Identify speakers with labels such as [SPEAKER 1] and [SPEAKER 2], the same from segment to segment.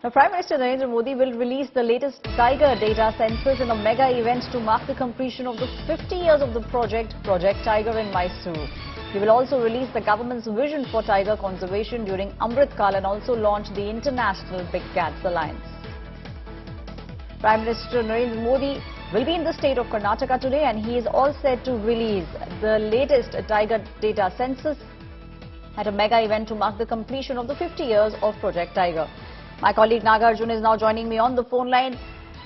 [SPEAKER 1] Now, Prime Minister Narendra Modi will release the latest tiger data census in a mega event to mark the completion of the 50 years of the Project Tiger in Mysuru. He will also release the government's vision for tiger conservation during Amrit Kal and also launch the International Big Cats Alliance. Prime Minister Narendra Modi will be in the state of Karnataka today and he is all set to release the latest tiger data census at a mega event to mark the completion of the 50 years of Project Tiger. My colleague Nagarjun is now joining me on the phone line.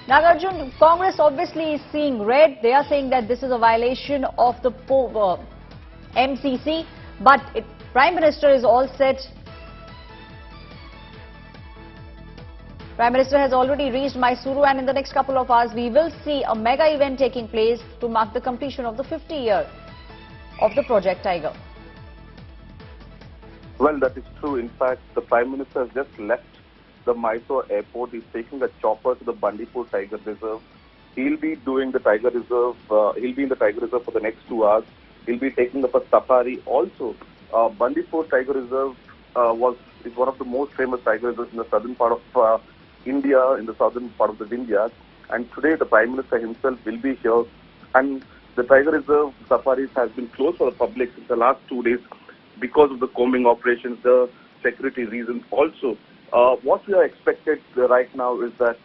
[SPEAKER 1] Nagarjun, Congress obviously is seeing red. They are saying that this is a violation of the MCC, but Prime Minister is all set. Prime Minister has already reached Mysuru and in the next couple of hours we will see a mega event taking place to mark the completion of the 50 year of the Project Tiger.
[SPEAKER 2] Well, that is true. In fact, the Prime Minister has just left the Mysore airport. He's taking a chopper to the Bandipur Tiger Reserve. He'll be doing the Tiger Reserve. He'll be in the Tiger Reserve for the next 2 hours. He'll be taking up a safari. Also, Bandipur Tiger Reserve is one of the most famous tiger reserves in the southern part of India, in the southern part of the Vindhyas. And today, the Prime Minister himself will be here. And the Tiger Reserve safaris has been closed for the public since the last 2 days because of the combing operations, the security reasons. Also, what we are expected right now is that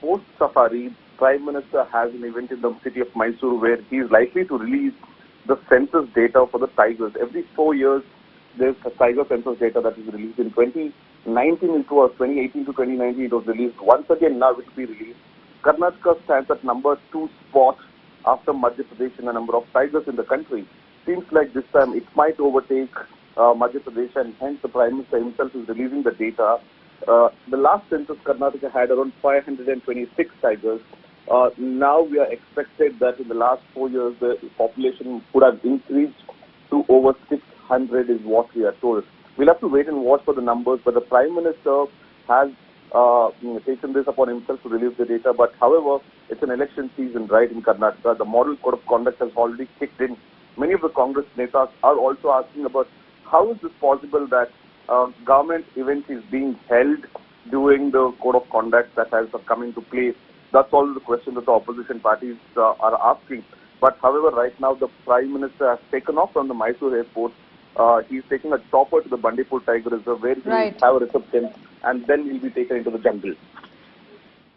[SPEAKER 2] post-safari, Prime Minister has an event in the city of Mysuru where he is likely to release the census data for the tigers. Every 4 years, there's a tiger census data that is released. In 2019, it was 2018 to 2019, it was released. Once again, now it will be released. Karnataka stands at number 2 spot after Madhya Pradesh in the number of tigers in the country. Seems like this time it might overtake Madhya Pradesh, and hence the Prime Minister himself is releasing the data. The last census, Karnataka had around 526 tigers. Now we are expected that in the last 4 years the population could have increased to over 600 is what we are told. We'll have to wait and watch for the numbers, but the Prime Minister has taken this upon himself to release the data. But however, it's an election season right in Karnataka. The model code of conduct has already kicked in. Many of the Congress netas are also asking about how is this possible that government event is being held during the code of conduct that has come into place. That's all the question that the opposition parties are asking. But however, right now the Prime Minister has taken off from the Mysore airport. He's taking a chopper to the Bandipur Tiger Reserve where he will have a reception and then he'll be taken into the jungle.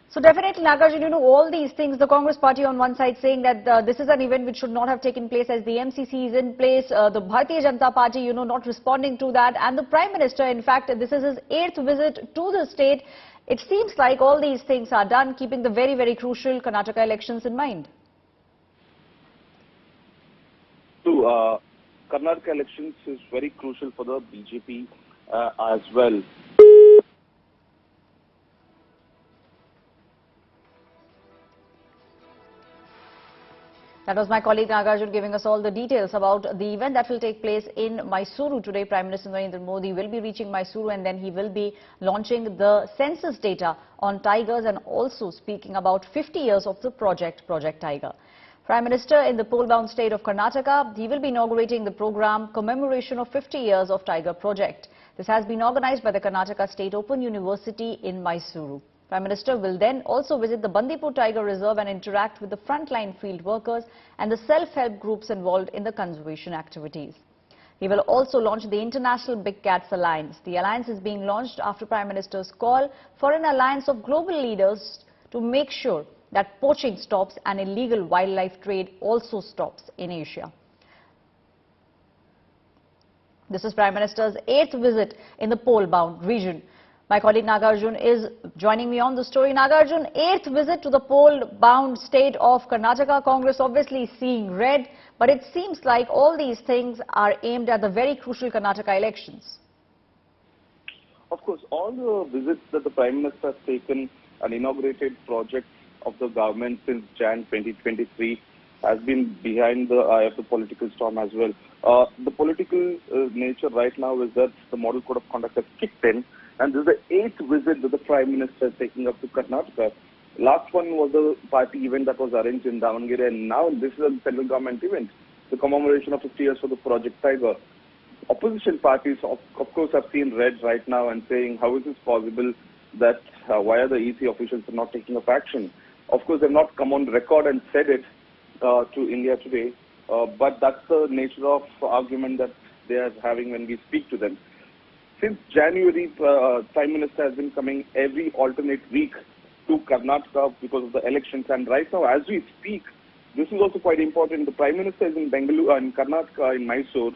[SPEAKER 1] So definitely, Nagarjun, all these things, the Congress party on one side saying that this is an event which should not have taken place as the MCC is in place, the Bharatiya Janata Party, not responding to that, and the Prime Minister, in fact, this is his 8th visit to the state. It seems like all these things are done, keeping the very, very crucial Karnataka elections in mind.
[SPEAKER 2] So, Karnataka elections is very crucial for the BJP as well.
[SPEAKER 1] That was my colleague Nagarjun giving us all the details about the event that will take place in Mysuru today. Prime Minister Narendra Modi will be reaching Mysuru and then he will be launching the census data on tigers and also speaking about 50 years of the Project Tiger. Prime Minister in the pole-bound state of Karnataka, he will be inaugurating the program Commemoration of 50 Years of Tiger Project. This has been organized by the Karnataka State Open University in Mysuru. Prime Minister will then also visit the Bandipur Tiger Reserve and interact with the frontline field workers and the self-help groups involved in the conservation activities. He will also launch the International Big Cats Alliance. The alliance is being launched after Prime Minister's call for an alliance of global leaders to make sure that poaching stops and illegal wildlife trade also stops in Asia. This is Prime Minister's 8th visit in the pole-bound region. My colleague Nagarjun is joining me on the story. Nagarjun, 8th visit to the pole-bound state of Karnataka. Congress obviously seeing red, but it seems like all these things are aimed at the very crucial Karnataka elections.
[SPEAKER 2] Of course, all the visits that the Prime Minister has taken and inaugurated projects of the government since Jan 2023 has been behind the eye of the political storm as well. The political nature right now is that the model code of conduct has kicked in. And this is the 8th visit that the Prime Minister is taking up to Karnataka. Last one was the party event that was arranged in Davangere, and now this is a central government event, the commemoration of 50 years for the Project Tiger. Opposition parties, of course, have seen red right now and saying, how is this possible that why are the EC officials not taking up action. Of course, they've not come on record and said it to India today, but that's the nature of argument that they are having when we speak to them. Since January, Prime Minister has been coming every alternate week to Karnataka because of the elections, and right now, as we speak, this is also quite important. The Prime Minister is in Bengaluru, in Karnataka, in Mysore,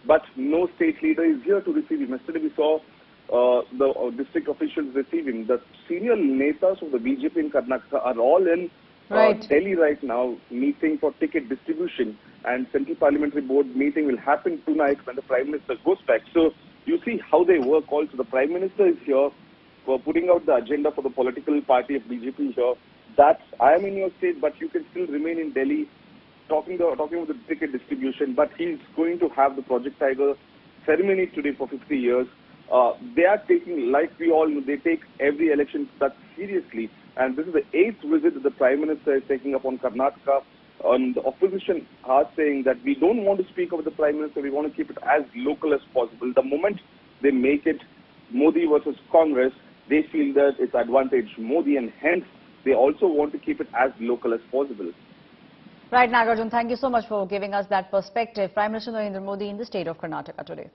[SPEAKER 2] but no state leader is here to receive him. Yesterday we saw the district officials receive him. The senior netas of the BJP in Karnataka are all in Delhi right now, meeting for ticket distribution, and Central Parliamentary Board meeting will happen tonight when the Prime Minister goes back. So you see how they work also. The Prime Minister is here for putting out the agenda for the political party of BJP here. That I am in your state, but you can still remain in Delhi talking about the ticket distribution. But he's going to have the Project Tiger ceremony today for 50 years. They are taking, like we all know, they take every election that seriously. And this is the 8th visit that the Prime Minister is taking up on Karnataka. And the opposition are saying that we don't want to speak of the Prime Minister, we want to keep it as local as possible. The moment they make it Modi versus Congress, they feel that it's advantage Modi, and hence they also want to keep it as local as possible.
[SPEAKER 1] Right, Nagarjun, thank you so much for giving us that perspective. Prime Minister Narendra Modi in the state of Karnataka today.